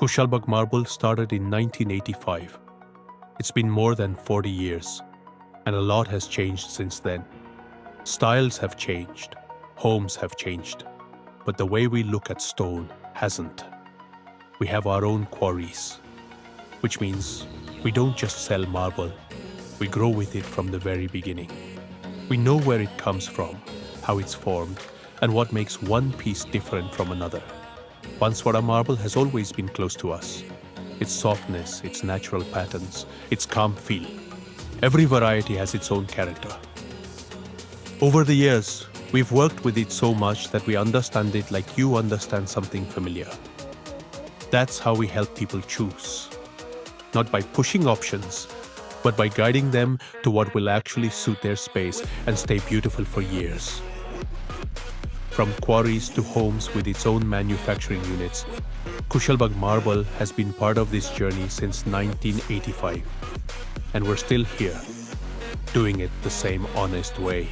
Kushalbagh Marble started in 1985. It's been more than 40 years, and a lot has changed since then. Styles have changed, homes have changed, but the way we look at stone hasn't. We have our own quarries, which means we don't just sell marble, we grow with it from the very beginning. We know where it comes from, how it's formed, and what makes one piece different from another. Banswara marble has always been close to us. Its softness, its natural patterns, its calm feel. Every variety has its own character. Over the years, we've worked with it so much that we understand it like you understand something familiar. That's how we help people choose. Not by pushing options, but by guiding them to what will actually suit their space and stay beautiful for years. From quarries to homes with its own manufacturing units, Kushalbagh Marble has been part of this journey since 1985. And we're still here, doing it the same honest way.